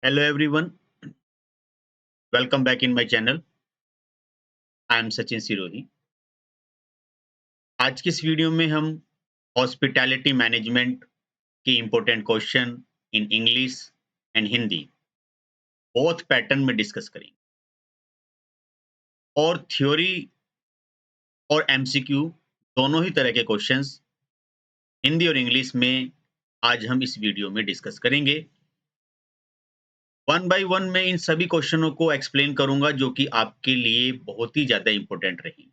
Hello everyone, welcome back in my channel. I am Sachin Sirohi. आज की इस video में हम हॉस्पिटैलिटी मैनेजमेंट के important question in English and Hindi both pattern में डिस्कस करेंगे और थ्योरी और एमसीक्यू दोनों ही तरह के क्वेश्चंस हिंदी और इंग्लिश में आज हम इस वीडियो में डिस्कस करेंगे। वन बाय वन मैं इन सभी क्वेश्चनों को एक्सप्लेन करूंगा जो कि आपके लिए बहुत ही ज़्यादा इम्पोर्टेंट रहेंगे।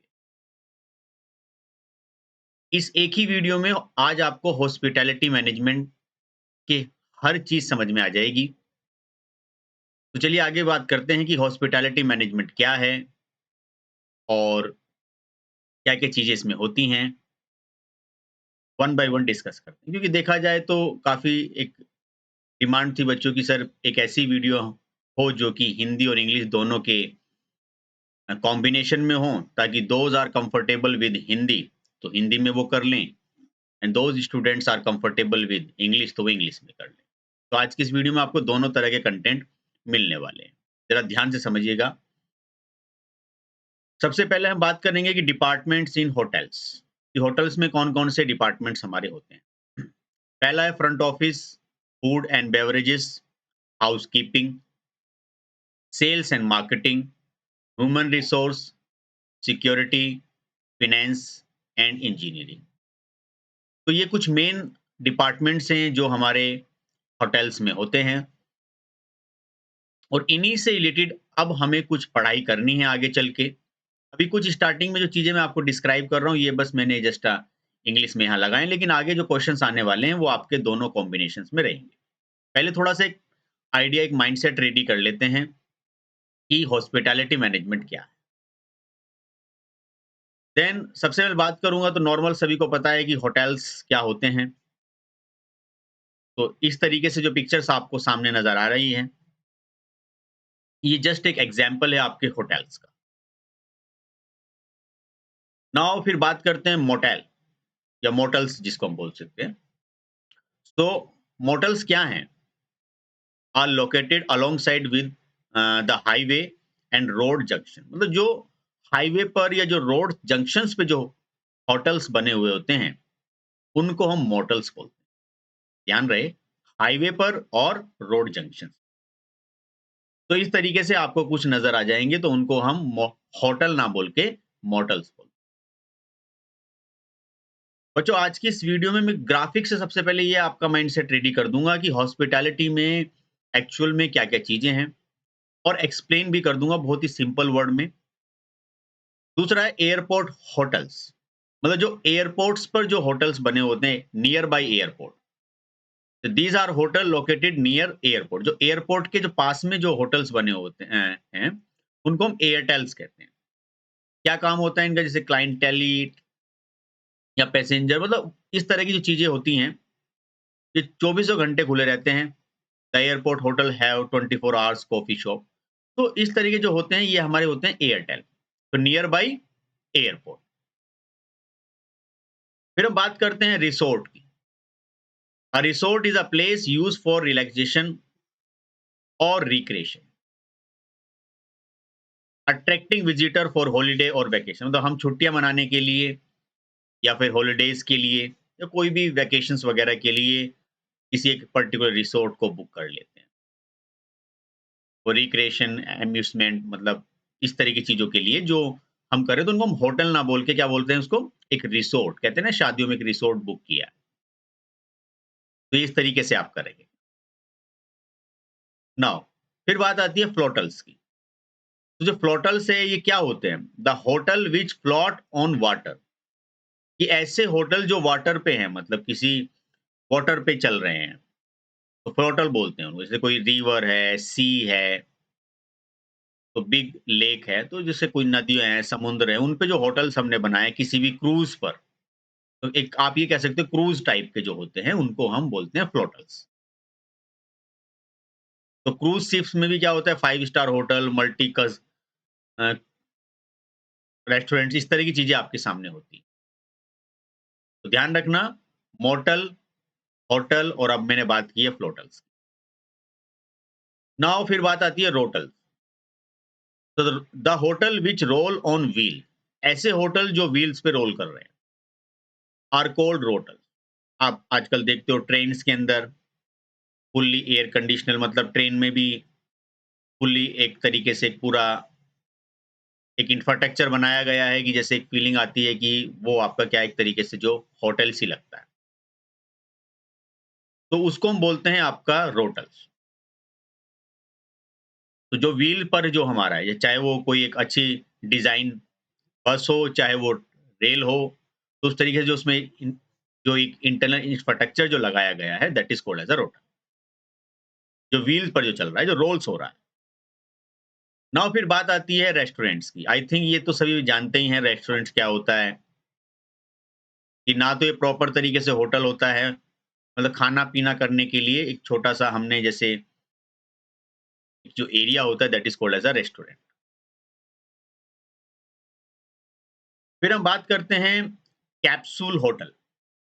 इस एक ही वीडियो में आज आपको हॉस्पिटैलिटी मैनेजमेंट कि हर चीज़ समझ में आ जाएगी। तो चलिए आगे बात करते हैं कि हॉस्पिटैलिटी मैनेजमेंट क्या है और क्या-क्या चीज़ें इसमें होती हैं। वन बाय वन डिस्कस करते हैं क्योंकि देखा जाए तो काफ़ी एक डिमांड थी बच्चों की, सर एक ऐसी वीडियो हो जो कि हिंदी और इंग्लिश दोनों के कॉम्बिनेशन में हो ताकि those are comfortable with Hindi तो हिंदी में वो कर लें and those students are comfortable with English तो वो इंग्लिश में कर लें। तो आज की इस वीडियो में आपको दोनों तरह के कंटेंट मिलने वाले हैं। ज़रा ध्यान से समझिएगा। सबसे पहले हम बात करेंगे कि डिपार्टमेंट्स इन होटल्स कि होटल्स में कौन-कौन से डिपार्टमेंट्स हमारे होते हैं। पहला है front office, food and beverages, housekeeping, sales and marketing, human resource, security, finance and engineering. तो ये कुछ मेन डिपार्टमेंट्स हैं जो हमारे होटल्स में होते हैं और इन्हीं से रिलेटेड अब हमें कुछ पढ़ाई करनी है आगे चल के। अभी कुछ स्टार्टिंग में जो चीज़ें मैं आपको डिस्क्राइब कर रहा हूँ, ये बस मैंने जस्ट इंग्लिश में यहाँ लगाए हैं, लेकिन आगे जो क्वेश्चन्स आने वाले हैं, वो आपके दोनों कॉम्बिनेशंस में रहेंगे। पहले थोड़ा-सा एक आइडिया, एक माइंडसेट रेडी कर लेते हैं कि हॉस्पिटैलिटी मैनेजमेंट क्या है। देन सबसे पहले बात करूँगा तो नॉर्मल सभी को पता है कि होटल्स क्या होते हैं। तो इस तरीके से जो पिक्चर्स आपको सामने नज़र आ रही हैं, ये जस्ट एक एग्ज़ाम्पल है आपके होटल्स का। नाउ फिर बात करते हैं मोटेल या मोटल्स जिसको हम बोल सकते हैं। तो मोटल्स क्या हैं? Are located alongside with the highway and road junction, मतलब जो हाईवे पर या जो रोड जंक्शंस पे जो होटल्स बने हुए होते हैं, उनको हम मोटल्स बोलते हैं। ध्यान रहे, हाईवे पर और रोड जंक्शन। तो इस तरीके से आपको कुछ नज़र आ जाएँगे तो उनको हम होटल ना बोल के मोटल्स बोलते हैं। बच्चों आज की इस वीडियो में मैं ग्राफिक से सबसे पहले ये आपका माइंडसेट रेडी कर दूँगा कि हॉस्पिटैलिटी में एक्चुअल में क्या-क्या चीज़ें हैं और एक्सप्लेन भी कर दूँगा बहुत ही सिंपल वर्ड में। दूसरा है एयरपोर्ट होटल्स, मतलब जो एयरपोर्ट्स पर जो होटल्स बने होते हैं near by airport. These are hotel located near airport, जो एयरपोर्ट के जो पास में जो होटल्स बने होते हैं, उनको हम एयरटेल्स कहते हैं। क्या काम होता है इनका? जैसे क्लाइंटेली या पैसेंजर, मतलब इस तरह की जो चीज़ें होती हैं, ये चौबीसों घंटे खुले रहते हैं। The airport hotel have 24 hours coffee shop. तो इस तरीके जो होते हैं ये हमारे होते हैं एयरटेल, तो नियर बाय एयरपोर्ट। फिर हम बात करते हैं रिसोर्ट की। A resort is a place used for relaxation और recreation, attracting visitor for holiday और वैकेशन, मतलब हम छुट्टियां मनाने के लिए या फिर हॉलिडेज के लिए या कोई भी वैकेशंस वगैरह के लिए किसी एक पर्टिकुलर रिसोर्ट को बुक कर लेते हैं। वो रिक्रिएशन, अम्यूज़मेंट, मतलब इस तरह की चीज़ों के लिए जो हम करें तो उनको हम होटल ना बोल के क्या बोलते हैं उसको, एक रिसोर्ट कहते हैं ना, शादियों में एक रिसोर्ट बुक किया। तो इस तरीके से आप करेंगे। नाउ फिर बात आती है फ्लोटल्स की। तो जो फ्लोटल्स है ये क्या होते हैं? The hotel which float on water. ये ऐसे होटल जो वाटर पे हैं, मतलब किसी वाटर पे चल रहे हैं, तो फ्लोटल बोलते हैं उनको। जैसे कोई रिवर है, सी है, तो बिग लेक है, तो जैसे कोई नदियाँ हैं, समुद्र है, उन पे जो होटल्स हमने बनाए हैं किसी भी क्रूज़ पर, तो एक आप ये कह सकते हो क्रूज़ टाइप के जो होते हैं, उनको हम बोलते हैं फ्लोटल्स। तो क्रूज़ शिप्स में भी क्या होता है, 5 स्टार होटल, मल्टी कज़ अ, रेस्टोरेंट्स, इस तरह की चीज़ें आपके सामने होती हैं। तो ध्यान रखना, मोटल, होटल और अब मैंने बात की है फ्लोटल्स। नाउ फिर बात आती है रोटल। तो the hotel which roll on wheel, ऐसे होटल जो व्हील्स पे रोल कर रहे हैं, आर कोल्ड रोटल। आप आजकल देखते हो ट्रेन्स के अंदर फुल्ली एयर कंडीशनर, मतलब ट्रेन में भी फुल्ली एक तरीके से पूरा एक इंफ्रास्ट्रक्चर बनाया गया है कि जैसे एक फीलिंग आती है कि वो आपका क्या एक तरीके से जो होटल्स ही लगता है। तो उसको हम बोलते हैं आपका रोटल्स। तो जो व्हील पर जो हमारा है, ये चाहे वो कोई एक अच्छी डिज़ाइन बस हो, चाहे वो रेल हो, तो उस तरीके से जो उसमें जो एक इंटरनल इंफ्रास्ट्रक्चर जो लगाया गया है, that is called as a rotel. जो व्हील पर जो चल रहा है, जो रोल्स हो रहा है। नाउ फिर बात आती है रेस्टोरेंट्स की। आई थिंक ये तो सभी जानते ही हैं रेस्टोरेंट्स क्या होता है, कि ना तो ये प्रॉपर तरीके से होटल होता है, मतलब खाना-पीना करने के लिए एक छोटा-सा हमने जैसे जो एरिया होता है that is called as a restaurant. फिर हम बात करते हैं कैप्सूल होटल।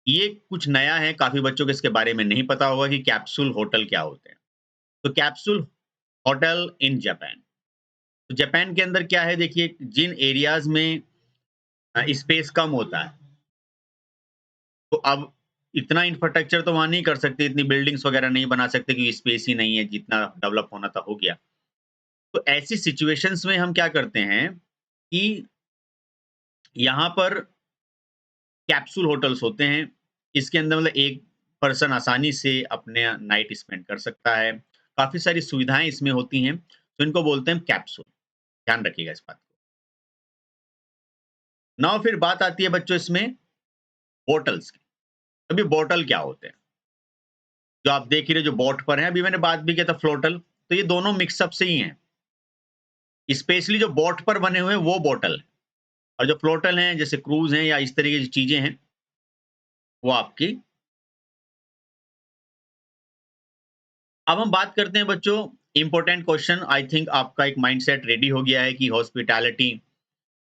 ये कुछ नया है, काफ़ी बच्चों को इसके बारे में नहीं पता होगा कि कैप्सूल होटल क्या होते हैं। तो कैप्सूल होटल इन जापान। तो जापान के अंदर क्या है, देखिए जिन एरियाज़ में स्पेस कम होता है, तो अब इतना इंफ्रास्ट्रक्चर तो वहाँ नहीं कर सकते, इतनी बिल्डिंग्स वगैरह नहीं बना सकते क्योंकि स्पेस ही नहीं है, जितना डेवलप होना था हो गया। तो ऐसी सिचुएशंस में हम क्या करते हैं कि यहाँ पर कैप्सूल होटल्स होते हैं। इसके अंदर मतलब एक पर्सन आसानी से अपने नाइट स्पेंड कर सकता है। काफ़ी सारी सुविधाएँ इसमें होती हैं, तो इनको बोलते हैं कैप्सूल। ध्यान रखिएगा इस बात को। नाउ फिर बात आती है बच्चों इसमें बॉटल्स की। अभी बॉटल क्या होते हैं? जो आप देख ही रहे हो जो बोट पर हैं, अभी मैंने बात भी किया था फ्लोटल, तो ये दोनों मिक्सअप से ही हैं। स्पेशली जो बोट पर बने हुए हैं वो बॉटल हैं, और जो फ्लोटल हैं जैसे क्रूज़ हैं या इस तरीके की चीज़ें हैं, वो आपकी। अब हम बात करते हैं बच्चों इम्पोर्टेंट क्वेश्चन। आई थिंक आपका एक माइंडसेट रेडी हो गया है कि हॉस्पिटैलिटी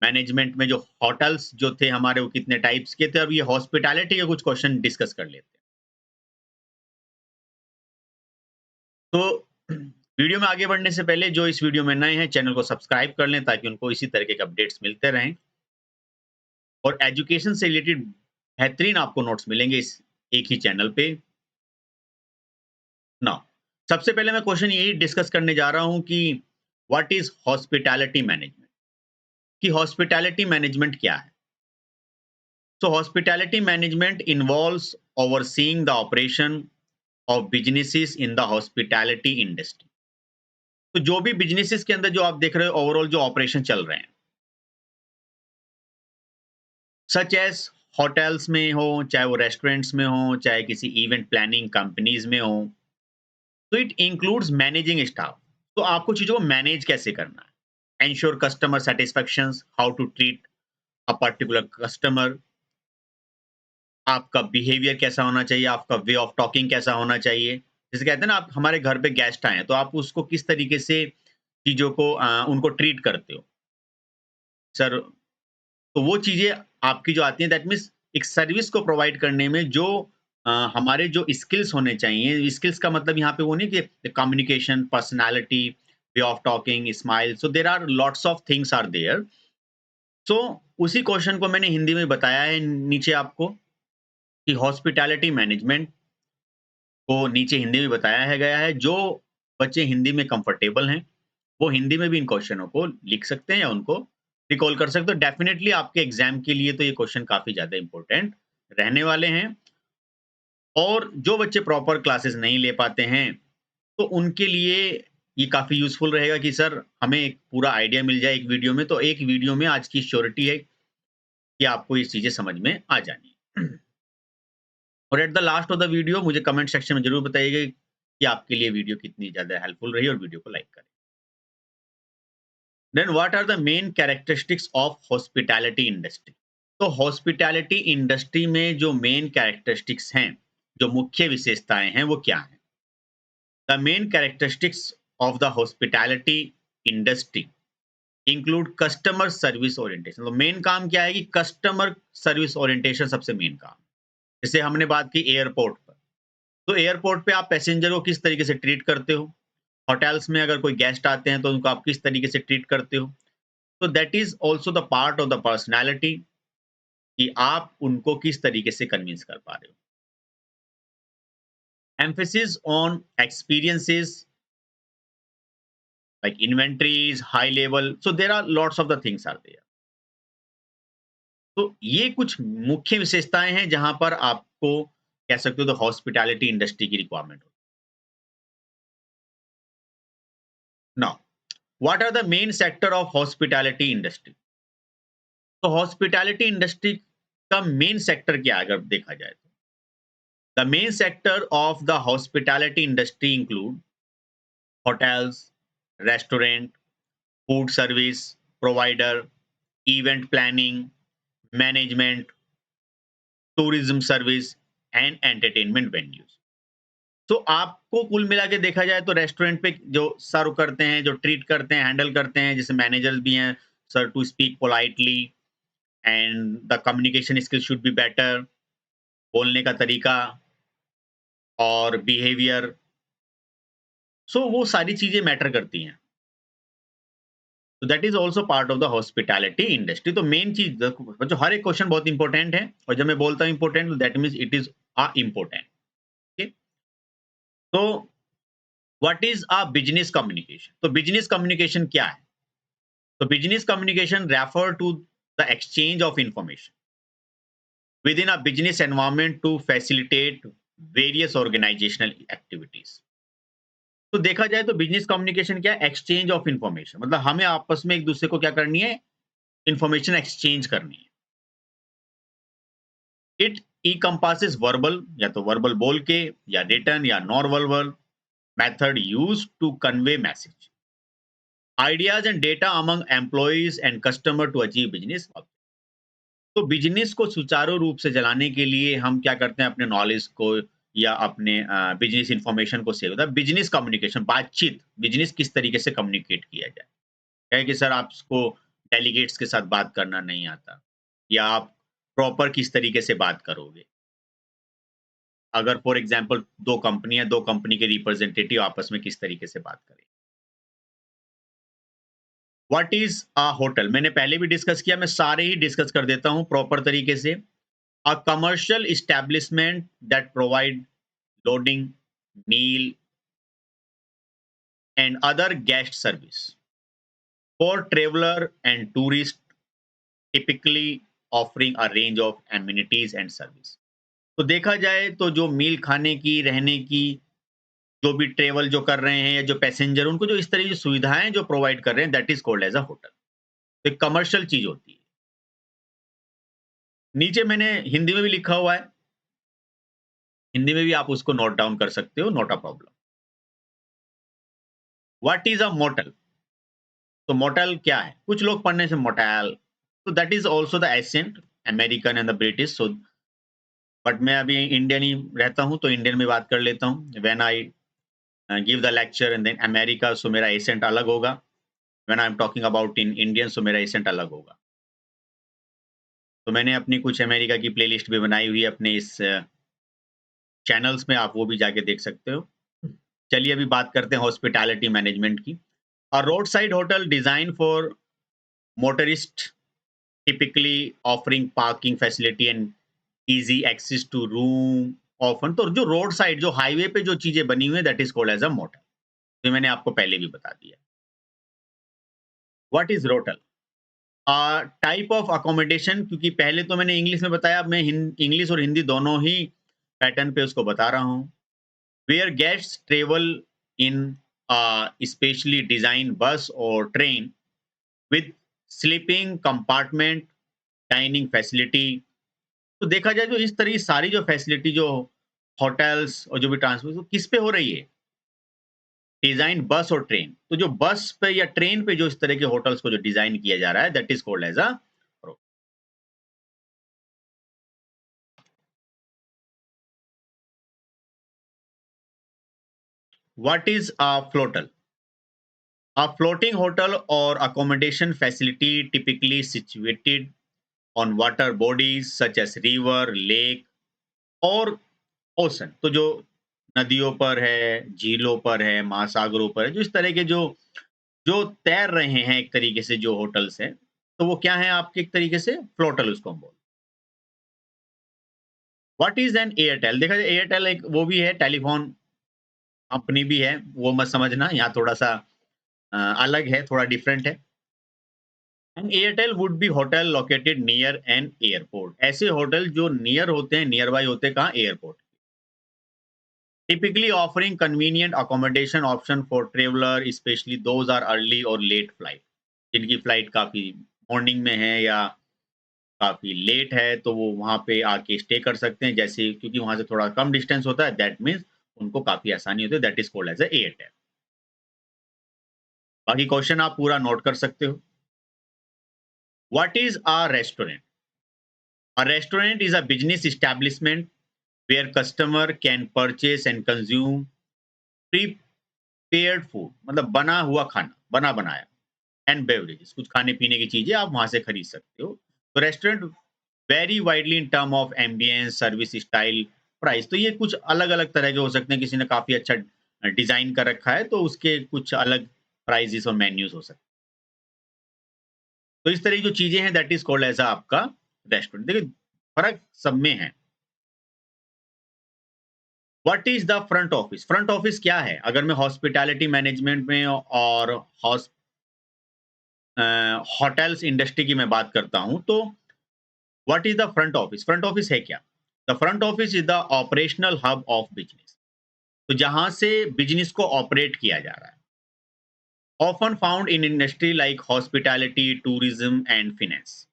मैनेजमेंट में जो होटल्स जो थे हमारे, वो कितने टाइप्स के थे। अब ये हॉस्पिटैलिटी के कुछ क्वेश्चन डिस्कस कर लेते हैं। तो वीडियो में आगे बढ़ने से पहले जो इस वीडियो में नए हैं, चैनल को सब्सक्राइब कर लें ताकि उनको इसी तरीके के अपडेट्स मिलते रहें, और एजुकेशन से रिलेटेड बेहतरीन आपको नोट्स मिलेंगे इस एक ही चैनल पे। नाउ सबसे पहले मैं क्वेश्चन यही डिस्कस करने जा रहा हूँ कि व्हाट इज़ हॉस्पिटैलिटी मैनेजमेंट, कि हॉस्पिटैलिटी मैनेजमेंट क्या है? So hospitality management involves overseeing the operation of businesses in the hospitality industry. तो जो भी बिजनेसेस के अंदर जो आप देख रहे हो ओवरऑल जो ऑपरेशन चल रहे हैं, सच एज होटल्स में हो, चाहे वो रेस्टोरेंट्स में हो, चाहे किसी इवेंट प्लानिंग कंपनीज में हो, तो इट इंक्लूड्स मैनेजिंग स्टाफ। तो आपको चीजों को मैनेज कैसे करना है, ensure customer satisfaction, how to treat a particular customer, आपका बिहेवियर कैसा होना चाहिए, आपका वे ऑफ टॉकिंग कैसा होना चाहिए। जैसे कहते हैं ना, आप हमारे घर पे गेस्ट आए हैं, तो आप उसको किस तरीके से चीज़ों को उनको ट्रीट करते हो। सर, तो वो चीज़ें आपकी जो आती हैं, दैट मीन्स एक सर्विस को प्रोवाइड करने में जो हमारे जो स्किल्स होने चाहिए, स्किल्स का मतलब यहाँ पे वो नहीं कि communication, personality, way of talking, smile, so there are lots of things are there. So उसी क्वेश्चन को मैंने हिंदी में बताया है नीचे आपको, कि हॉस्पिटैलिटी मैनेजमेंट को नीचे हिंदी में बताया है गया है। जो बच्चे हिंदी में कंफर्टेबल हैं, वो हिंदी में भी इन क्वेश्चनों को लिख सकते हैं या उनको रिकॉल कर सकते हो। डेफ़िनिटली आपके एग्ज़ाम के लिए तो ये क्वेश्चन काफ़ी ज़्यादा इम्पोर्टेंट रहने वाले हैं। और जो बच्चे प्रॉपर क्लासेस नहीं ले पाते हैं, तो उनके लिए ये काफ़ी यूज़फुल रहेगा कि सर हमें एक पूरा आइडिया मिल जाए एक वीडियो में। तो एक वीडियो में आज की श्योरिटी है कि आपको ये चीज़ें समझ में आ जानी है। और at the last of the video मुझे कमेंट सेक्शन में ज़रूर बताइएगा कि आपके लिए वीडियो कितनी ज़्यादा हेल्पफुल रही, और वीडियो को लाइक करें। Then what are the main characteristics of hospitality industry? तो हॉस्पिटैलिटी इंडस्ट्री में जो मेन कैरेक्टरिस्टिक्स हैं, जो मुख्य विशेषताएँ हैं, वो क्या हैं? The main characteristics of the hospitality industry include customer service orientation. तो मेन काम क्या है कि कस्टमर सर्विस ओरिएंटेशन सबसे मेन काम है। जैसे हमने बात की एयरपोर्ट पर, तो एयरपोर्ट पे आप पैसेंजर को किस तरीके से ट्रीट करते हो? होटल्स में अगर कोई गेस्ट आते हैं तो उनको आप किस तरीके से ट्रीट करते हो। तो that is also the part of the personality कि आप उनको किस तरीके से कन्विंस कर पा रहे हो। Emphasis on experiences like inventories, high level. So there are lots of the things are there. तो ये कुछ मुख्य विशेषताएं हैं जहां पर आपको कह सकते हो तो हॉस्पिटैलिटी इंडस्ट्री की रिक्वायरमेंट हो। Now what are the main sector of hospitality industry. तो हॉस्पिटैलिटी इंडस्ट्री का मेन सेक्टर क्या है अगर देखा जाए तो the main sector of the hospitality industry include hotels, restaurant, food service provider, event planning, management, tourism service and entertainment venues. तो आपको कुल मिला के देखा जाए तो रेस्टोरेंट पे जो सर्व करते हैं, जो ट्रीट करते हैं, हैंडल करते हैं, जैसे मैनेजर्स भी हैं, sir to speak politely and the communication skill should be better, बोलने का तरीका और बिहेवियर। सो वो सारी चीजें मैटर करती हैं। तो that is also part of the hospitality industry. तो मेन चीज जो हर एक क्वेश्चन बहुत इंपॉर्टेंट है और जब मैं बोलता हूँ important that means it is a important. तो what is a business communication. तो बिजनेस कम्युनिकेशन क्या है। तो business communication refer to the exchange of information within a business environment to facilitate various organizational activities. तो देखा जाए तो business communication क्या है, एक्सचेंज ऑफ इंफॉर्मेशन, मतलब हमें आपस में एक दूसरे को क्या करनी है, इंफॉर्मेशन एक्सचेंज करनी है। इट ई कंपासेस वर्बल, या तो वर्बल बोल के, या रिटन या non verbal method use to convey message, ideas and data among employees and customer to achieve business objective। तो बिजनेस को सुचारू रूप से चलाने के लिए हम क्या करते हैं, अपने नॉलेज को या अपने बिजनेस इंफॉर्मेशन को सेव होता है। बिजनेस कम्युनिकेशन बातचीत, बिजनेस किस तरीके से कम्युनिकेट किया जाए। क्या है कि सर आपको डेलीगेट्स के साथ बात करना नहीं आता, या आप प्रॉपर किस तरीके से बात करोगे। अगर फॉर एग्जांपल दो कंपनी है, दो कंपनी के रिप्रेजेंटेटिव आपस में किस तरीके से बात करें। व्हाट इज अ होटल, मैंने पहले भी डिस्कस किया, मैं सारे ही डिस्कस कर देता हूं प्रॉपर तरीके से। A commercial establishment that provide lodging, meal and other guest service for traveller and tourist, typically offering a range of amenities and service. तो देखा जाए तो जो मील खाने की, रहने की, जो भी ट्रेवल जो कर रहे हैं या जो पैसेंजर, उनको जो इस तरह की सुविधाएं जो प्रोवाइड कर रहे हैं that is called as a hotel. तो एक कमर्शियल चीज होती है। नीचे मैंने हिंदी में भी लिखा हुआ है, हिंदी में भी आप उसको नोट डाउन कर सकते हो, not a problem. What is a motel. तो मोटल क्या है, कुछ लोग पढ़ने से मोटेल, तो that is also the accent American and the British. So but मैं अभी इंडियन ही रहता हूँ तो इंडियन में बात कर लेता हूँ। When I give the lecture in then America, so मेरा एसेंट अलग होगा। When I am talking about in Indian, so मेरा एसेंट अलग होगा। तो मैंने अपनी कुछ अमेरिका की प्लेलिस्ट भी बनाई हुई है अपने इस चैनल्स में, आप वो भी जाके देख सकते हो। चलिए अभी बात करते हैं हॉस्पिटैलिटी मैनेजमेंट की। A roadside hotel designed for motorists, typically offering parking facility and easy access to room often। तो जो रोड साइड, जो हाईवे पे जो चीजें बनी हुई है that is called as a motel. तो मैंने आपको पहले भी बता दिया। What is rotel, type of accommodation, क्योंकि पहले तो मैंने इंग्लिश में बताया, अब मैं इंग्लिश और हिंदी दोनों ही पैटर्न पे उसको बता रहा हूँ। Where guests travel in specially design bus और train with sleeping compartment, dining facility. तो देखा जाए तो इस तरह की सारी जो फैसिलिटी जो होटल्स और जो भी ट्रांसपोर्ट, तो किस पे हो रही है, डिजाइन बस और ट्रेन। तो जो बस पे या ट्रेन पे जो इस तरह के होटल्स को जो डिजाइन किया जा रहा है that is called as a. What is a flotel. A floating hotel or accommodation facility typically situated on water bodies such as river, lake or ocean. तो जो नदियों पर है, झीलों पर है, महासागरों पर है, जो इस तरह के जो जो तैर रहे हैं एक तरीके से जो होटल्स हैं, तो वो क्या हैं आपके एक तरीके से फ्लोटल उसको हम बोलते हैं। What is an Airtel? देखा जाए एयरटेल एक वो भी है टेलीफ़ोन कंपनी भी है, वो मत समझना यहाँ थोड़ा-सा अलग है, थोड़ा डिफरेंट है। An airtel would be hotel located near an airport. ऐसे होटल जो नियर होते हैं, नियर बाय होते हैं कहाँ? Airport. Typically offering convenient accommodation option for traveler, especially those are early or late flight. जिनकी फ्लाइट काफ़ी मॉर्निंग में है या काफ़ी लेट है, तो वो वहाँ पे आके स्टे कर सकते हैं। जैसे क्योंकि वहाँ से थोड़ा कम डिस्टेंस होता है, दैट मीन्स उनको काफ़ी आसानी होती है, that is called as a Airtel. बाकी क्वेश्चन आप पूरा नोट कर सकते हो। What is a restaurant? A restaurant is a business establishment where customer can purchase and consume prepared food, मतलब बना हुआ खाना, बना बनाया, एंड बेवरेजेस, कुछ खाने पीने की चीजें आप वहां से खरीद सकते हो। तो restaurant very widely in term of ambience, service style, price. तो ये कुछ अलग अलग तरह के हो सकते हैं, किसी ने काफी अच्छा डिजाइन कर रखा है तो उसके कुछ अलग प्राइजेस और मेन्यूज हो सकते हैं। तो इस तरह की जो चीजें हैं दैट इज कॉल्ड एज आपका रेस्टोरेंट। देखिए फर्क सब में है। What is the front office? Front office क्या है? अगर मैं हॉस्पिटैलिटी मैनेजमेंट में और होटल्स इंडस्ट्री की मैं बात करता हूं, तो what is the front office? Front office है क्या? The front office is the operational hub of business. तो जहां से बिजनेस को ऑपरेट किया जा रहा है। Often found in industry like hospitality, tourism and finance.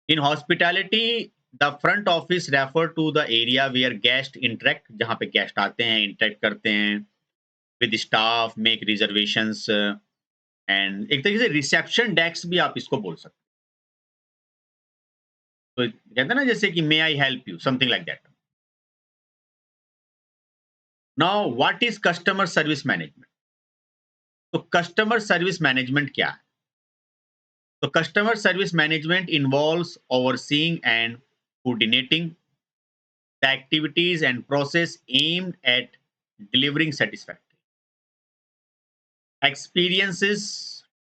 In hospitality the front office refer to the area where guest interact, जहां पे गेस्ट आते हैं, इंटरेक्ट करते हैं with staff, make reservations, and एक तरीके से रिसेप्शन डेस्क भी आप इसको बोल सकते हो। तो कहते हैं ना जैसे कि may I help you, something like that. Now what is customer service management? तो कस्टमर सर्विस मैनेजमेंट क्या है? तो customer service management involves overseeing and coordinating the activities and process aimed at delivering satisfactory experiences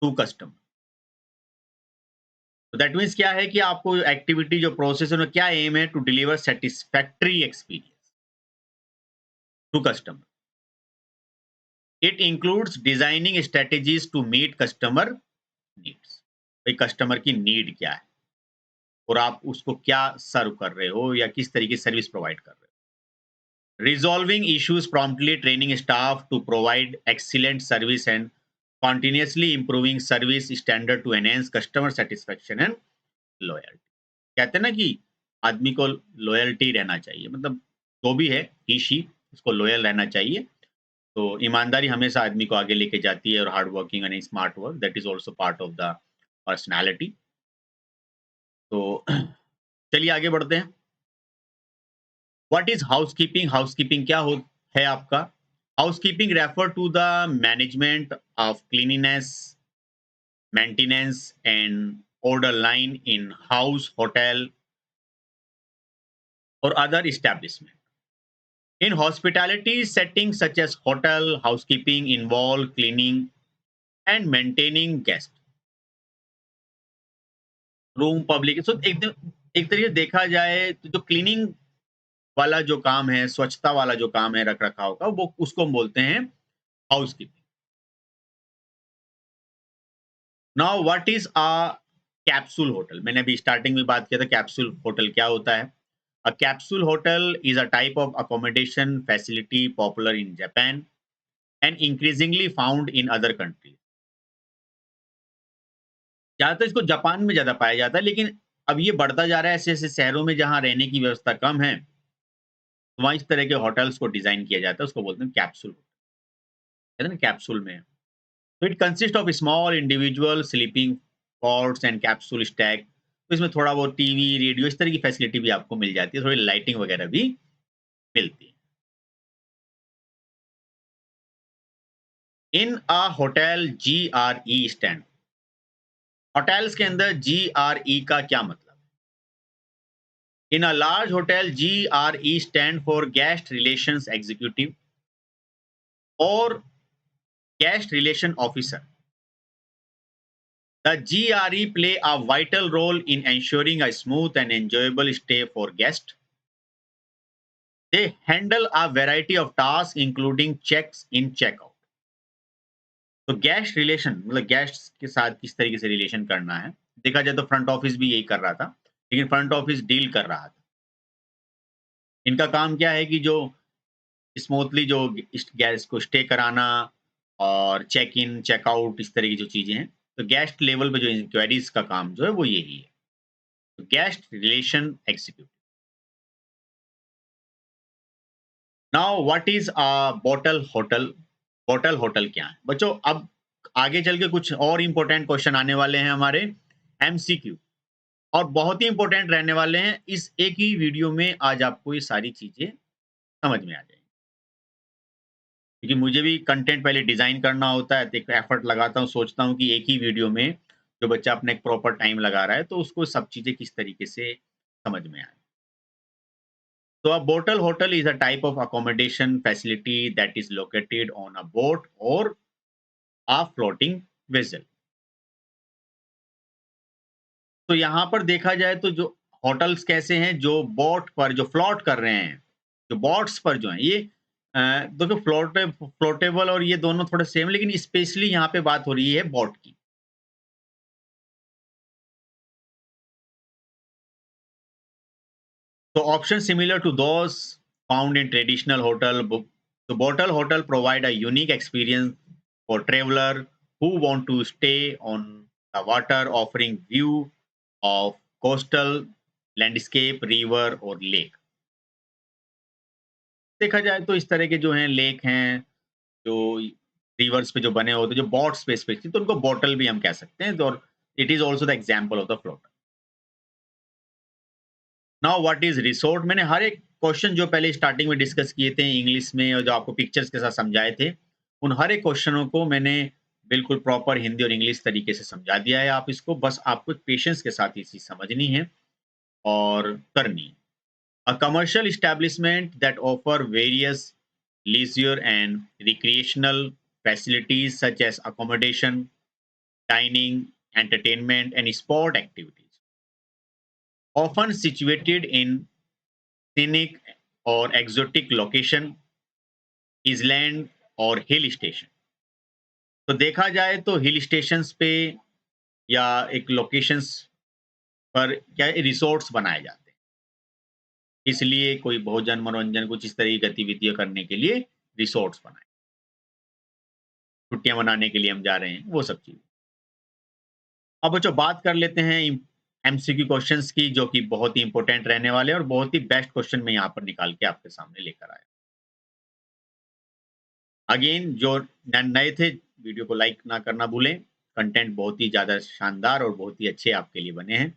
to customer। तो that means क्या है कि आपको activity जो प्रोसेस है उनमें क्या एम है? To deliver satisfactory experience to customer. It includes designing strategies to meet customer needs. भाई कस्टमर की नीड क्या है और आप उसको क्या सर्व कर रहे हो या किस तरीके की सर्विस प्रोवाइड कर रहे हो। Resolving issues promptly, training staff to provide excellent service and continuously improving service standard to enhance customer satisfaction and loyalty। कहते हैं ना कि आदमी को लॉयल्टी रहना चाहिए, मतलब जो भी है ही शी उसको लॉयल रहना चाहिए। तो ईमानदारी हमेशा आदमी को आगे लेके जाती है और hard working and smart work that is also part of the personality. तो चलिए आगे बढ़ते हैं। What is housekeeping? हाउसकीपिंग क्या हो है आपका? Housekeeping refer to the management of cleanliness, maintenance and order line in house, hotel or other establishment. In hospitality settings such as hotel, housekeeping involve cleaning and maintaining guest room, public। सो एक तरीके से देखा जाए तो जो cleaning वाला जो काम है, स्वच्छता वाला जो काम है रख रखाव का, वो उसको हम बोलते हैं housekeeping. Now what is a capsule hotel? मैंने अभी स्टार्टिंग में बात किया था कैप्सूल होटल क्या होता है। A capsule hotel is a type of accommodation facility popular in Japan and increasingly found in other countries। ज़्यादातर इसको जापान में ज़्यादा पाया जाता है, लेकिन अब ये बढ़ता जा रहा है ऐसे-ऐसे शहरों में जहाँ रहने की व्यवस्था कम है, तो वहाँ इस तरह के होटल्स को डिज़ाइन किया जाता है, उसको बोलते हैं कैप्सूल। कहते हैं ना कैप्सूल में। तो it consist of small individual sleeping pods and capsule stack. तो इसमें थोड़ा बहुत टीवी, रेडियो इस तरह की फैसिलिटी भी आपको मिल जाती है, थोड़ी लाइटिंग वगैरह भी मिलती है। इन अ होटल GRE स्टैंड। होटेल्स के अंदर GRE का क्या मतलब है? In a large hotel, GRE stand for Guest Relations Executive or Guest Relation Officer. The GRE play a vital role in ensuring a smooth and enjoyable stay for guests. They handle a variety of tasks including checks in, checkout. तो guest relation मतलब guests के साथ किस तरीके से relation करना है, देखा जाए तो फ्रंट ऑफिस भी यही कर रहा था, लेकिन फ्रंट ऑफिस डील कर रहा था। इनका काम क्या है कि जो स्मूथली जो गेस्ट को स्टे कराना और चेक इन, चेकआउट इस तरह की जो चीज़ें हैं, तो गेस्ट लेवल पे जो इंक्वायरीज़ का काम जो है वो यही है। तो guest relation executive. Now what is a bottle hotel? Bottle hotel क्या है? बच्चों अब आगे चल के कुछ और इम्पोर्टेंट क्वेश्चन आने वाले हैं हमारे एमसीक्यू और बहुत ही इम्पोर्टेंट रहने वाले हैं। इस एक ही वीडियो में आज आपको ये सारी चीज़ें समझ में आ जाएँगी। क्योंकि मुझे भी कंटेंट पहले डिज़ाइन करना होता है, तो एक एफर्ट लगाता हूँ, सोचता हूँ कि एक ही वीडियो में जो बच्चा अपना एक प्रॉपर टाइम लगा रहा है, तो उसको सब चीज़ें किस तरीके से समझ में आए। So a bottle hotel is a type of accommodation facility that is located on a boat or a floating vessel. तो यहाँ पर देखा जाए तो जो होटल्स कैसे हैं जो बोट पर जो फ्लोट कर रहे हैं, जो बोट्स पर जो हैं ये देखो फ्लोटेबल और ये दोनों थोड़े सेम लेकिन स्पेशली यहाँ पे बात हो रही है बोट की। So options similar to those found in traditional hotel book. The bottle hotel provide a unique experience for traveler who want to stay on the water, offering view of coastal landscape, river or lake. देखा जाए तो इस तरह के जो हैं lake हैं, जो रिवर्स पे जो बने होते हैं, जो बोट्स पे स्पेशली तो उनको बॉटल भी हम कह सकते हैं और it is also the example of the float. Now what is resort? मैंने हर एक क्वेश्चन जो पहले स्टार्टिंग में डिस्कस किए थे इंग्लिश में और जो आपको पिक्चर्स के साथ समझाए थे, उन हर एक क्वेश्चनों को मैंने बिल्कुल प्रॉपर हिंदी और इंग्लिश तरीके से समझा दिया है। आप इसको बस आपको पेशेंस के साथ ये चीज़ समझनी है और करनी है। A commercial establishment that offer various leisure and recreational facilities such as accommodation, dining, entertainment, and sport activities, often situated in scenic or exotic location, island और हिल स्टेशन। तो देखा जाए तो हिल स्टेशंस पे या एक लोकेशंस पर क्या रिसोर्ट्स बनाए जाते हैं, इसलिए कोई भोजन मनोरंजन कुछ इस तरह की गतिविधियां करने के लिए रिसोर्ट्स बनाए, छुट्टियां मनाने के लिए हम जा रहे हैं वो सब चीज़। अब बच्चों बात कर लेते हैं एमसीक्यू क्वेश्चंस की जो कि बहुत ही इंपॉर्टेंट रहने वाले हैं और बहुत ही बेस्ट क्वेश्चन मैं यहाँ पर निकाल के आपके सामने लेकर आया। अगेन जो नए थे वीडियो को लाइक ना करना भूलें, कंटेंट बहुत ही ज़्यादा शानदार और बहुत ही अच्छे आपके लिए बने हैं।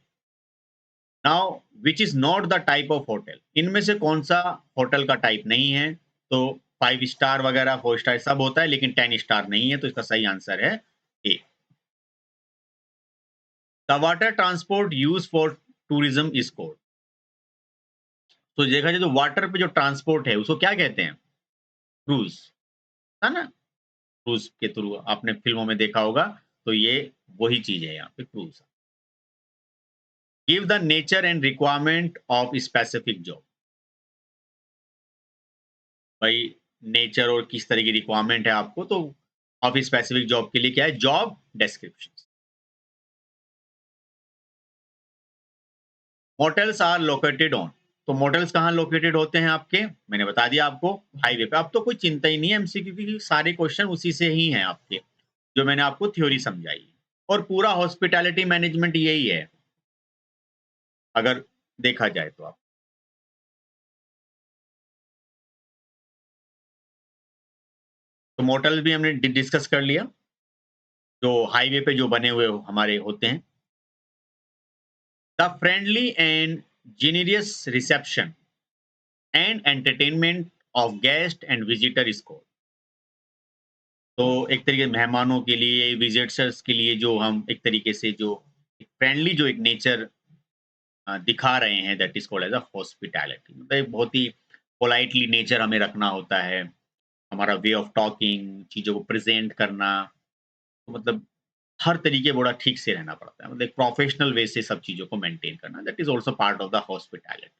Now which is not the type of hotel? इनमें से कौन सा होटल का टाइप नहीं है? तो 5 स्टार वगैरह 4 स्टार सब होता है लेकिन 10 स्टार नहीं है, तो इसका सही आंसर है A. The water transport used for tourism is called. तो देखा जाए तो वाटर पे जो ट्रांसपोर्ट है उसको क्या कहते हैं? क्रूज, है ना? क्रूज के थ्रू आपने फिल्मों में देखा होगा, तो ये वही चीज है यहाँ पे cruise. Give the nature and requirement of specific job. भाई नेचर और किस तरह की रिक्वायरमेंट है आपको, तो ऑफ स्पेसिफिक जॉब के लिए क्या है? Job description. Motels are located on. तो मोटेल्स कहाँ लोकेटेड होते हैं आपके? मैंने बता दिया आपको, हाईवे पे। अब तो कोई चिंता ही नहीं है एमसीक्यू की, सारे क्वेश्चन उसी से ही हैं आपके, जो मैंने आपको थ्योरी समझाई। और पूरा हॉस्पिटैलिटी मैनेजमेंट यही है, अगर देखा जाए तो आप। तो मोटल भी हमने डिस्कस कर लिया, जो हाईवे पे जो बने हुए हमारे होते हैं। The friendly and genius reception and entertainment of guest and visitor इसको। तो एक तरीके मेहमानों के लिए, विजिटर्स के लिए जो हम एक तरीके से जो फ्रेंडली जो एक नेचर दिखा रहे हैं, that is called as a hospitality. मतलब एक बहुत ही पोलाइटली नेचर हमें रखना होता है, हमारा वे ऑफ टॉकिंग, चीज़ों को प्रेज़ेंट करना, तो मतलब हर तरीके बड़ा ठीक से रहना पड़ता है। मतलब एक प्रोफेशनल वे से सब चीज़ों को मेंटेन करना, that is also part of the hospitality.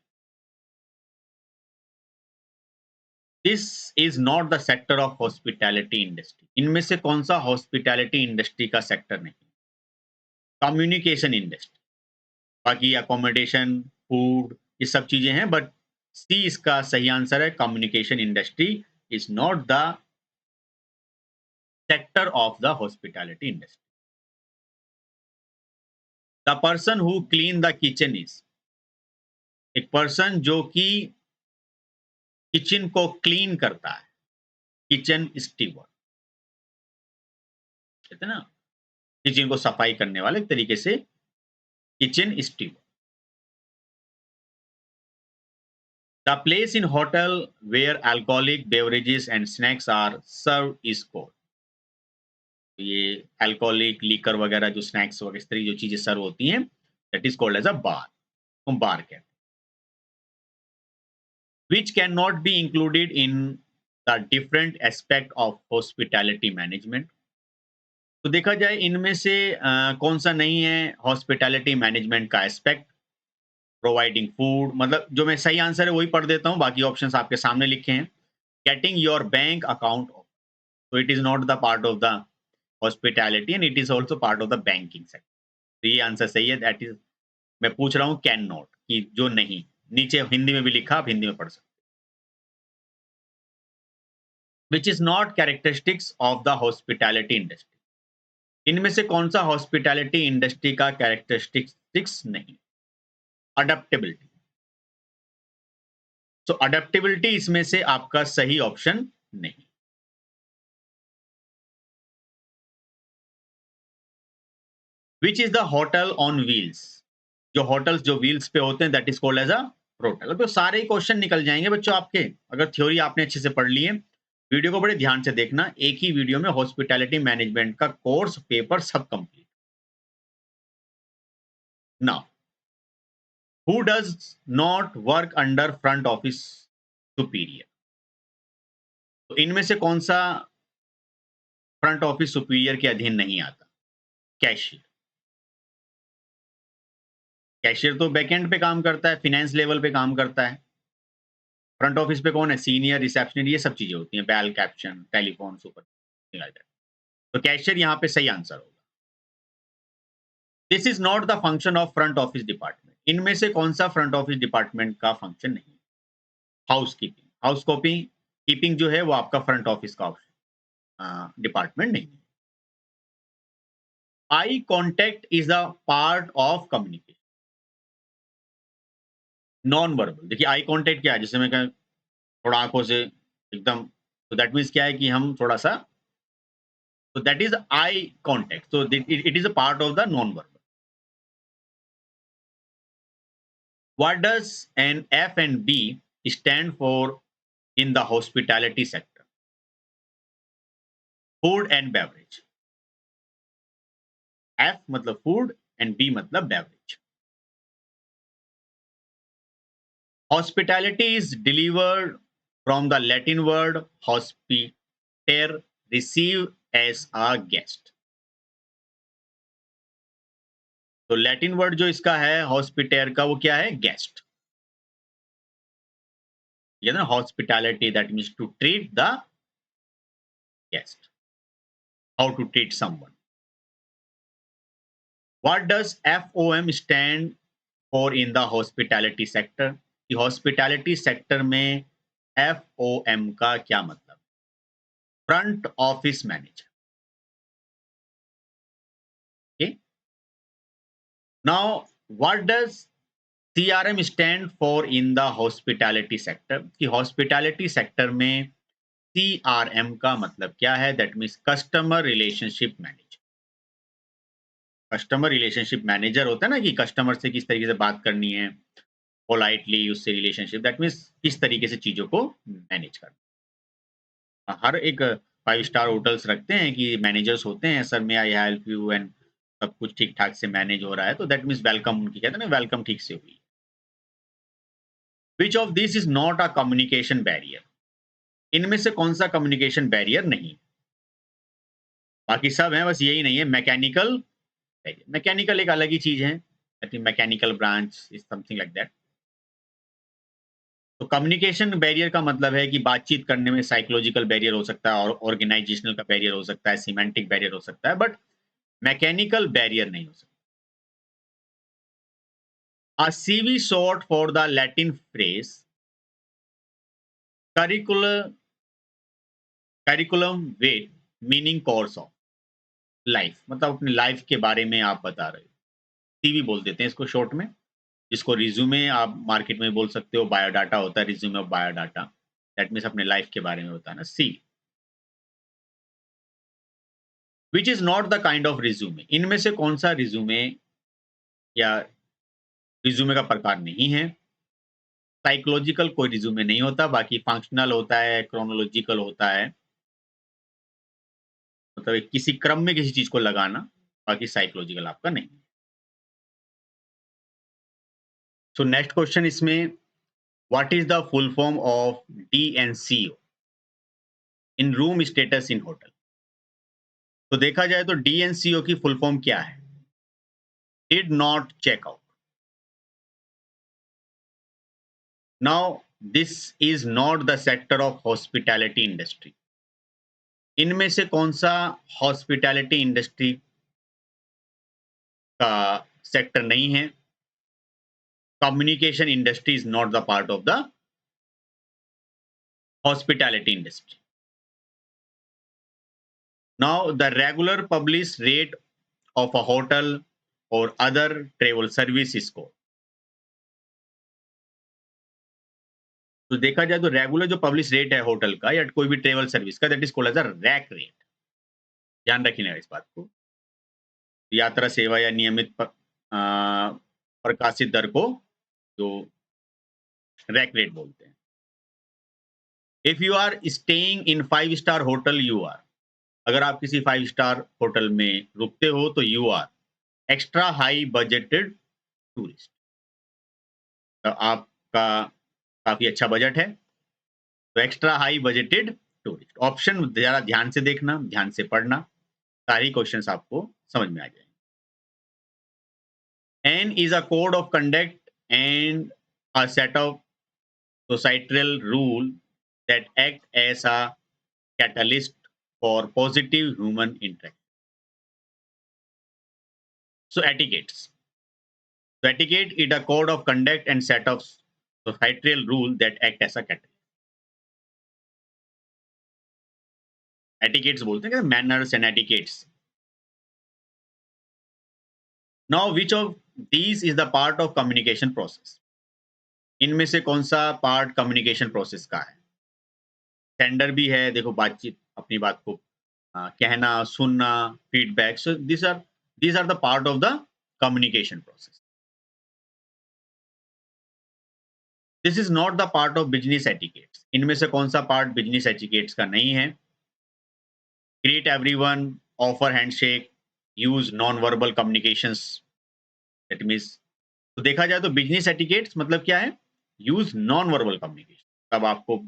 This is not the sector of hospitality industry. इनमें से कौन-सा हॉस्पिटैलिटी इंडस्ट्री का सेक्टर नहीं? Communication industry. बाकी अकोमोडेशन, फूड ये सब चीज़ें हैं, बट सी इसका सही आंसर है। Communication industry is not the sector of the hospitality industry. The person who clean the kitchen is, एक पर्सन जो कि किचन को क्लीन करता है, किचन स्टीवर्ड कहते हैं ना, किचन को सफाई करने वाले, एक तरीके से kitchen steward. The place in hotel where alcoholic beverages and snacks are serve is called, ये अल्कोहलिक लीकर वगैरह जो स्नैक्स वगैरह इस तरह की जो चीजें सर्व होती हैं, that is called as a bar, हम बार कहते हैं। Which can not be included in the different aspect of hospitality management. तो देखा जाए इनमें से कौन सा नहीं है हॉस्पिटैलिटी मैनेजमेंट का एस्पेक्ट। प्रोवाइडिंग फूड, मतलब जो मैं सही आंसर है वही पढ़ देता हूँ, बाकी ऑप्शंस आपके सामने लिखे हैं। गेटिंग योर बैंक अकाउंट, तो it is not the part of the hospitality and it is also part of the banking sector. तो ये आंसर सही है, दैट इज, मैं पूछ रहा हूँ कैन नॉट, कि जो नहीं, नीचे हिंदी में भी लिखा, आप हिंदी में पढ़ सकते। Which is not characteristics of the hospitality industry. इनमें से कौन सा हॉस्पिटैलिटी इंडस्ट्री का कैरेक्टरिस्टिक्स नहीं? अडेप्टेबिलिटी। सो अडेप्टेबिलिटी इसमें से आपका सही ऑप्शन नहीं। Which is the hotel on wheels, जो होटल्स जो व्हील्स पे होते हैं, that is called as a hotel. तो सारे ही क्वेश्चन निकल जाएंगे बच्चों आपके, अगर थ्योरी आपने अच्छे से पढ़ ली है। वीडियो को बड़े ध्यान से देखना, एक ही वीडियो में हॉस्पिटैलिटी मैनेजमेंट का कोर्स पेपर सब complete. Now, who does not work under front office superior. तो इनमें से कौन सा फ्रंट ऑफिस सुपीरियर के अधीन नहीं आता? कैशियर। कैशियर तो बैकएंड पे काम करता है, फाइनेंस लेवल पे काम करता है। फ्रंट ऑफिस पे कौन है? सीनियर, रिसेप्शनिस्ट, ये सब चीजें होती हैं, बैल कैप्शन, टेलीफोन, सुपर। तो कैशियर यहाँ पे सही आंसर होगा। This is not the function of front office department. इनमें से कौन सा फ्रंट ऑफिस डिपार्टमेंट का फंक्शन नहीं? House keeping. House keeping keeping जो है वो आपका फ्रंट ऑफिस का डिपार्टमेंट नहीं है। Eye contact is a part of communication. Non verbal, देखिए आई कॉन्टेक्ट क्या है, जैसे मैं कहूं थोड़ा आंखों से एकदम, तो दैट मीन्स क्या है कि हम थोड़ा सा, तो that is eye contact, so it is a part of the non-verbal. What does an F and B stand for in the hospitality sector? Food and beverage. F मतलब food and B मतलब beverage. Hospitality is delivered from the Latin word hospiter, receive as a guest. तो Latin word जो इसका है हॉस्पिटर का, वो क्या है? गेस्ट। ये ना hospitality, that means to treat the guest, how to treat someone. What does FOM stand for in the hospitality sector? कि हॉस्पिटैलिटी सेक्टर में FOM का क्या मतलब? Front office manager. Okay, now what does CRM stand for in the hospitality sector? कि hospitality sector में CRM का मतलब क्या है? That means customer relationship manager. Customer relationship manager होता है ना, कि कस्टमर से किस तरीके से बात करनी है, पोलाइटली उससे रिलेशनशिप, दैट मीन्स किस तरीके से चीजों को मैनेज करना। हर एक 5 स्टार होटल्स रखते हैं कि मैनेजर्स होते हैं, sir may I help you and सब कुछ ठीक ठाक से मैनेज हो रहा है, तो दैट मीन्स वेलकम, उनकी कहते हैं ना वेलकम ठीक से हुई। Which of this is not a communication barrier? इनमें से कौन सा कम्युनिकेशन बैरियर नहीं? बाकी सब हैं, बस यही नहीं है मैकेनिकल बैरियर। मैकेनिकल एक अलग ही चीज है, I think mechanical branch is something like that. तो कम्युनिकेशन बैरियर का मतलब है कि बातचीत करने में साइकोलॉजिकल बैरियर हो सकता है और ऑर्गेनाइजेशनल का बैरियर हो सकता है, सिमेंटिक बैरियर हो सकता है, बट मैकेनिकल बैरियर नहीं हो सकता। A CV short for the Latin phrase curriculum curriculum with meaning course of life, मतलब अपनी लाइफ के बारे में आप बता रहे हो। सीवी बोल देते हैं इसको शॉर्ट में, जिसको रिज्यूमे आप मार्केट में बोल सकते हो, बायोडाटा होता है, resume of biodata. That means अपने लाइफ के बारे में बताना। See which is not the kind of resume, इनमें से कौन सा रिज्यूमे या रिज्यूमे का प्रकार नहीं है? साइकोलॉजिकल कोई रिज्यूमे नहीं होता, बाकी फंक्शनल होता है, क्रोनोलॉजिकल होता है, मतलब एक किसी क्रम में किसी चीज को लगाना, बाकी साइकोलॉजिकल आपका नहीं। सो नेक्स्ट क्वेश्चन इसमें, what is the full form of DNCO in room status in hotel? तो देखा जाए तो डीएनसीओ की फुल फॉर्म क्या है? Did not check out. Now this is not the sector of hospitality industry. इनमें से कौन सा हॉस्पिटैलिटी इंडस्ट्री का सेक्टर नहीं है? Communication industry is not the part of the hospitality industry. Now, the regular published rate of a hotel or other travel service is called. तो देखा जाए तो रेगुलर जो पब्लिश रेट है होटल का या कोई भी ट्रेवल सर्विस का, that is called as a rack rate. ध्यान रखिएगा इस बात को। यात्रा सेवा या नियमित प्रकाशित दर को जो रैक रेट बोलते हैं। If you are staying in 5 star hotel, you are, अगर आप किसी 5 स्टार होटल में रुकते हो तो you are extra high budgeted tourist. तो आपका काफी अच्छा बजट है, तो extra high budgeted tourist. Option जरा ध्यान से देखना, ध्यान से पढ़ना, सारी क्वेश्चंस आपको समझ में आ जाएंगे। An is a code of conduct and a set of societal rule that act as a catalyst for positive human interaction. So etiquettes. So etiquette is a code of conduct and set of societal rule that act as a catalyst. Etiquettes बोलते हैं manners and etiquettes. Now which of these is the part of communication process? इनमें से कौन सा part communication process का है? Tender भी है, देखो बातचीत, अपनी बात को कहना, सुनना, feedback. So these are the part of the communication process. This is not the part of business etiquettes. इनमें से कौन सा पार्ट बिजनेस एटिकेट्स का नहीं है? Greet everyone, offer handshake, use non verbal communications. That means, तो देखा जाए तो बिजनेस एटिकेट्स मतलब क्या है? Use non verbal communication. तब आपको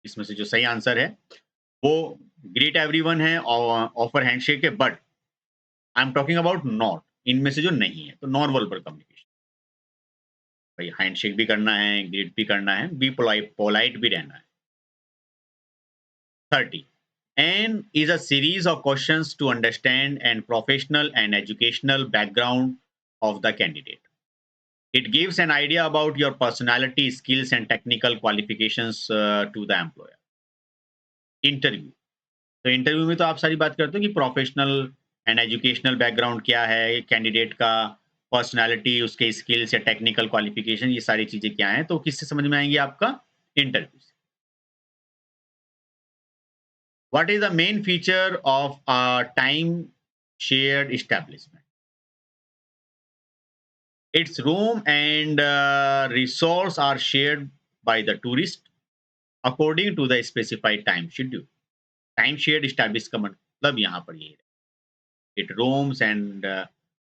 इसमें से जो सही आंसर है वो ग्रीट एवरीवन है और ऑफर हैंडशेक है, but I am talking about not, इनमें से जो नहीं है, तो नॉन वर्बल कम्युनिकेशन। भाई हैंडशेक भी करना है, ग्रीट भी करना है, बी पोलाइट भी रहना है। 30. N is a series of questions to understand and professional and educational background of the candidate. It gives an idea about your personality, skills, and technical qualifications to the employer. Interview. तो interview में तो आप सारी बात करते हो कि professional and educational background क्या है कैंडिडेट का, पर्सनालिटी, उसके स्किल्स या टेक्निकल क्वालिफिकेशन, ये सारी चीजें क्या हैं, तो किससे समझ में आएंगी? आपका इंटरव्यू से। What is the main feature of a time shared establishment? Its room and resource are shared by the tourist according to the specified time schedule. Time shared established का मतलब यहाँ पर ये है। It roams and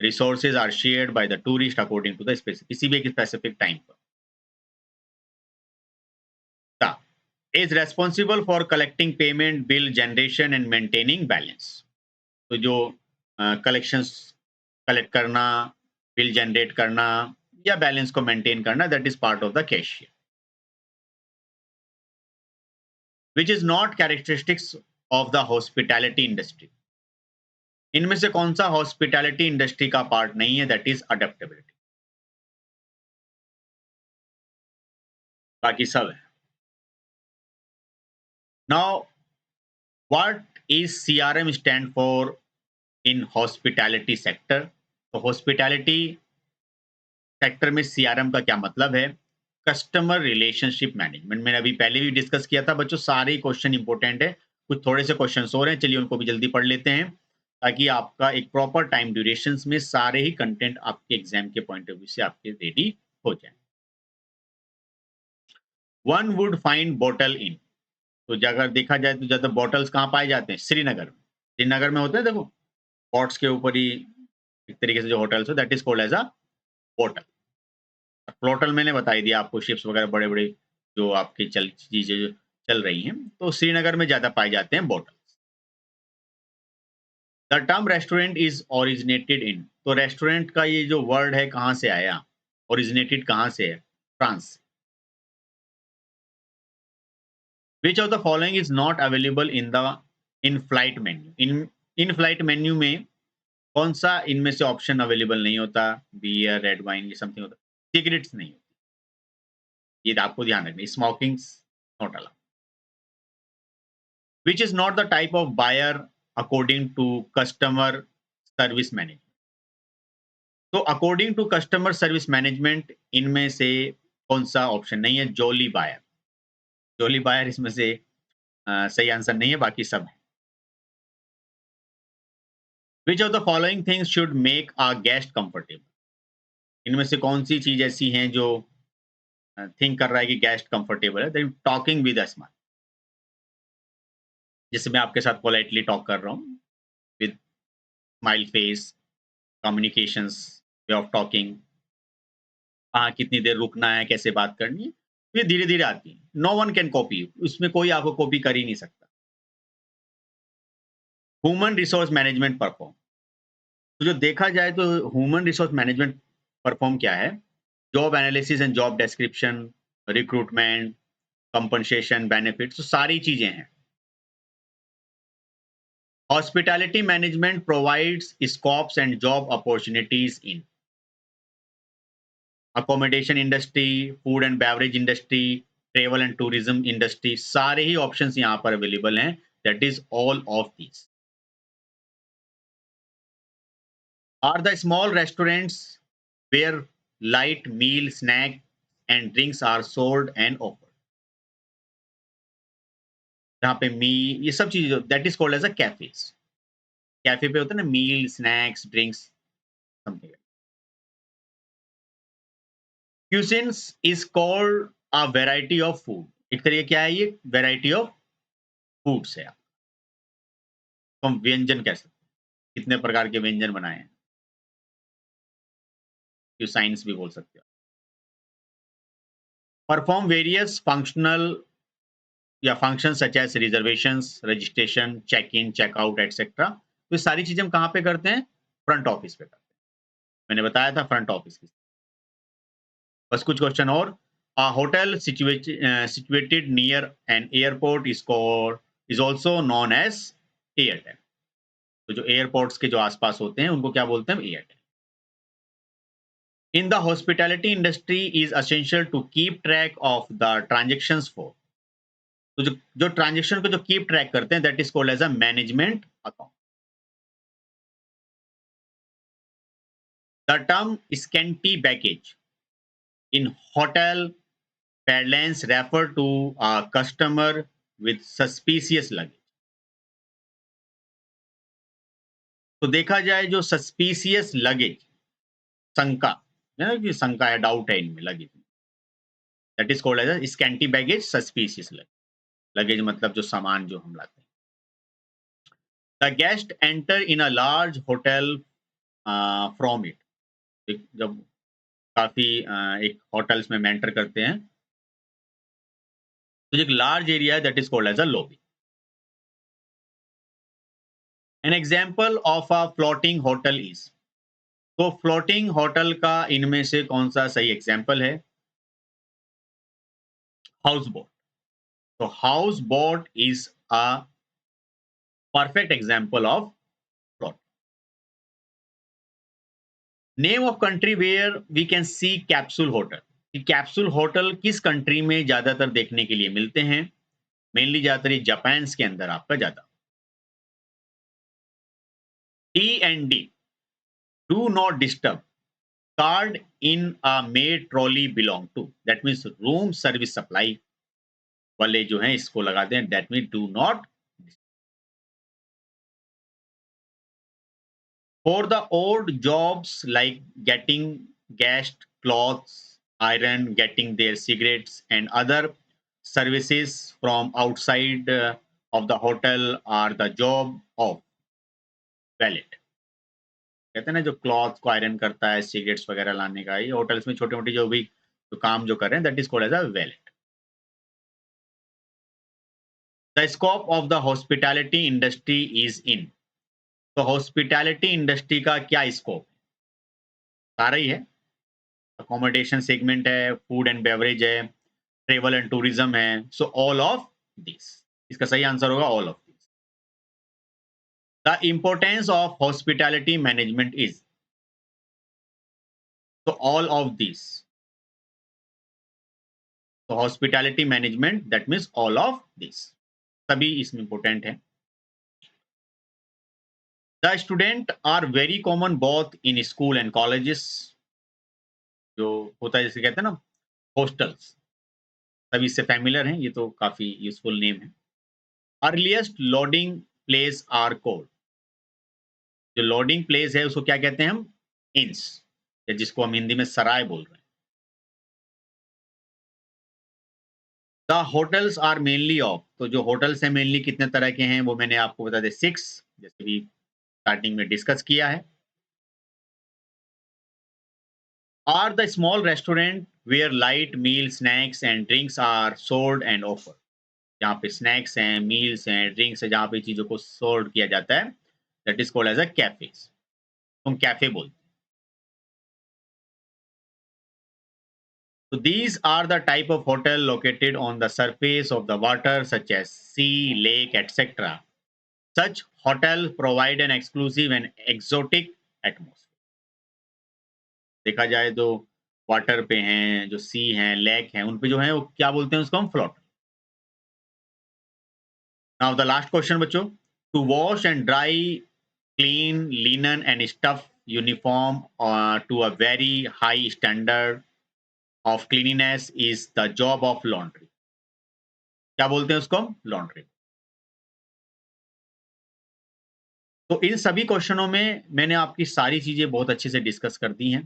resources are shared by the tourist according to the specific किसी भी एक specific time पर. The is responsible for collecting payment, bill generation and maintaining balance. तो जो कलेक्शंस कलेक्ट करना, बिल जनरेट करना या बैलेंस को मेंटेन करना, that is part of the cashier. Which is not characteristics of the hospitality industry. इनमें से कौन सा हॉस्पिटैलिटी इंडस्ट्री का पार्ट नहीं है? That is adaptability. बाकी सब है. Now what is CRM stand for in hospitality sector? तो हॉस्पिटैलिटी सेक्टर में सीआरएम का क्या मतलब है? Customer relationship management. मैंने अभी पहले भी डिस्कस किया था बच्चों. सारे क्वेश्चन इंपॉर्टेंट है. कुछ थोड़े से क्वेश्चन और हैं, चलिए उनको भी जल्दी पढ़ लेते हैं ताकि आपका एक प्रॉपर टाइम ड्यूरेशन में सारे ही कंटेंट आपके एग्जाम के पॉइंट ऑफ व्यू से आपके रेडी हो जाए. One would find bottle in. तो अगर देखा जाए तो ज्यादा बॉटल्स कहाँ पाए जाते हैं? श्रीनगर में. श्रीनगर में होते हैं देखो पॉट्स के ऊपर ही एक तरीके से जो होटल्स हो, that is called as a hotel. Flotel मैंने बताई दिया आपको, शिप्स वगैरह बड़े बड़े जो आपकी चीजें जो चल रही हैं, तो श्रीनगर में ज्यादा पाए जाते हैं bottles. The term restaurant is originated in. तो रेस्टोरेंट का ये जो वर्ड है कहाँ से आया? ओरिजिनेटेड कहाँ से है? France. Which of the following is not available in the in flight menu. In flight menu में कौन सा इनमें से ऑप्शन अवेलेबल नहीं होता? बियर, रेड वाइन, ये समथिंग होता. सिगरेट्स नहीं होती. ये आपको ध्यान रखना. Smoking not allowed. Which is not the type of buyer according to customer service management. तो according to customer service management इनमें से कौन सा ऑप्शन नहीं है? Jolly buyer. जॉली बायर इसमें से सही आंसर नहीं है, बाकी सब है. Which of the following things should make a guest comfortable. इनमें से कौन सी चीज ऐसी हैं जो थिंक कर रहा है कि गेस्ट कंफर्टेबल है? Talking with a smile. जिससे मैं आपके साथ पोलाइटली टॉक कर रहा हूँ with smile face, communications, way of talking, हाँ, कितनी देर रुकना है, कैसे बात करनी है, ये धीरे-धीरे आती है. No one can copy you. उसमें कोई आपको कॉपी कर ही नहीं सकता. Human resource management perform. तो जो देखा जाए तो ह्यूमन रिसोर्स मैनेजमेंट परफॉर्म क्या है? Job analysis and job description, recruitment, compensation, benefits, तो सारी चीजें हैं. Hospitality management provides scopes and job opportunities in accommodation industry, food and beverage industry, travel and tourism industry. सारे ही ऑप्शंस यहाँ पर अवेलेबल हैं. That is all of these. Are the small restaurants where light meal, snack and drinks are sold and offered. जहाँ पे मी ये सब चीजें, that is called as a cafes. Cafe पे होता है ना meal, snacks, drinks, something. Cuisines is called a variety of food. एक तरीके क्या है ये? वेराइटी ऑफ फूड से आप तो हम व्यंजन कह सकते हैं. कितने प्रकार के व्यंजन बनाए हैं, क्यूसाइंस भी बोल सकते हो. परफॉर्म वेरियस फंक्शनल या function such as reservations, registration, check in, checkout etcetera. तो ये सारी चीजें हम कहाँ पे करते हैं? फ्रंट ऑफिस पे करते हैं. मैंने बताया था फ्रंट ऑफिस की. बस कुछ क्वेश्चन और. Hotel situated near an airport is also known as Airtel. तो जो एयरपोर्ट्स के जो आसपास होते हैं उनको क्या बोलते हैं? Airtel. In the hospitality industry is essential to keep track of the transactions for. तो जो ट्रांजेक्शन को जो कीप ट्रैक करते हैं that is called as a management account. The term scanty baggage in hotel parlance refer to a customer with suspicious luggage. तो देखा जाए जो सस्पिशियस लगेज, शंका है ना, कि शंका है, डाउट है इनमें luggage, that is called as scanty baggage, suspicious luggage. Luggage मतलब जो सामान जो हम लाते हैं. The guest enter in a large hotel from it. जब काफी एक होटल्स में एंटर करते हैं तो एक large area that is called as a lobby. An example of a floating hotel is, तो फ्लोटिंग होटल का इनमें से कौन सा सही एग्जाम्पल है? Houseboat. तो houseboat is a perfect example of float. Name of country where we can see capsule hotel, कि कैप्सूल होटल किस कंट्री में ज्यादातर देखने के लिए मिलते हैं? मेनली ज्यादातर ये जापान के अंदर आपका ज्यादा। T and D, do not disturb, card in a maid trolley belong to, that means room service supply वाले जो हैं इसको लगाते हैं, that mean do not. For the old jobs like getting guest clothes, iron, getting their cigarettes and other services from outside of the hotel are the job of valet। कहते हैं ना जो क्लॉथ को आयरन करता है, cigarettes वगैरह लाने का, ये होटल्स में छोटी मोटी जो भी जो काम जो कर रहे हैं that is called as a valet. The scope of the hospitality industry is in, तो हॉस्पिटैलिटी इंडस्ट्री का क्या स्कोप? सारा ही है, अकोमोडेशन सेगमेंट है, फूड एंड बेवरेज है, ट्रेवल एंड टूरिज्म है, सो ऑल ऑफ दिस। इसका सही आंसर होगा all of this. The importance of hospitality management is, तो ऑल ऑफ दिस। तो hospitality management that means all of this, सभी इसमें इंपॉर्टेंट है। The student are very common both in school and colleges, जो होता है जैसे कहते हैं ना हॉस्टल्स, सभी इससे फैमिलियर हैं, ये तो काफी यूजफुल नेम है। Earliest loading place are called, जो लोडिंग प्लेस है उसको क्या कहते हैं हम? इंस, या जिसको हम हिंदी में सराय बोल रहे हैं। The hotels are mainly of, तो जो होटल्स हैं मेनली कितने तरह के हैं वो मैंने आपको बता दें 6, जैसे भी स्टार्टिंग में डिस्कस किया है। Are the small restaurant where light meal snacks and drinks are sold and offer, जहाँ पे स्नैक्स हैं, मील्स हैं, ड्रिंक्स है, जहाँ पे चीज़ों को सर्व किया जाता है, that is called as a cafes. तुम कैफे बोलते हैं। So these are the type of hotel located on the surface of the water such as sea, lake, etc. Such hotels provide an exclusive and exotic atmosphere। देखा जाए तो water पे हैं, जो सी हैं, लेक हैं, उन पे जो है वो क्या बोलते हैं उसको हम float. Now the last question बच्चों, to wash and dry clean linen and stuff uniform to a very high standard of cleanliness is the job of laundry। क्या बोलते हैं उसको हम? लॉन्ड्री। तो इन सभी क्वेश्चनों में मैंने आपकी सारी चीजें बहुत अच्छे से डिस्कस कर दी हैं।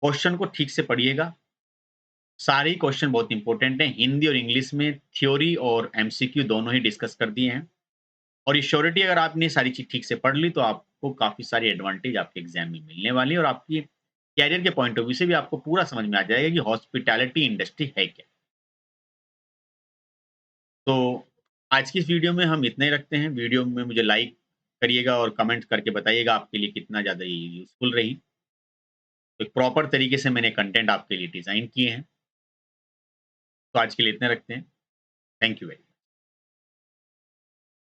क्वेश्चन को ठीक से पढ़िएगा, सारे क्वेश्चन बहुत इंपॉर्टेंट हैं, हिंदी और इंग्लिश में थ्योरी और एमसीक्यू दोनों ही डिस्कस कर दिए हैं। और ये श्योरिटी अगर आपने सारी चीज ठीक से पढ़ ली तो आपको काफी सारी एडवांटेज आपके एग्जाम में मिलने वाली है, और आपकी कैरियर के पॉइंट ऑफ व्यू से भी आपको पूरा समझ में आ जाएगा कि हॉस्पिटैलिटी इंडस्ट्री है क्या। तो आज की इस वीडियो में हम इतना ही रखते हैं। वीडियो में मुझे लाइक करिएगा और कमेंट करके बताइएगा आपके लिए कितना ज़्यादा ये यूज़फुल रही। तो एक प्रॉपर तरीके से मैंने कंटेंट आपके लिए डिज़ाइन किए हैं। तो आज के लिए इतने रखते हैं। Thank you very much.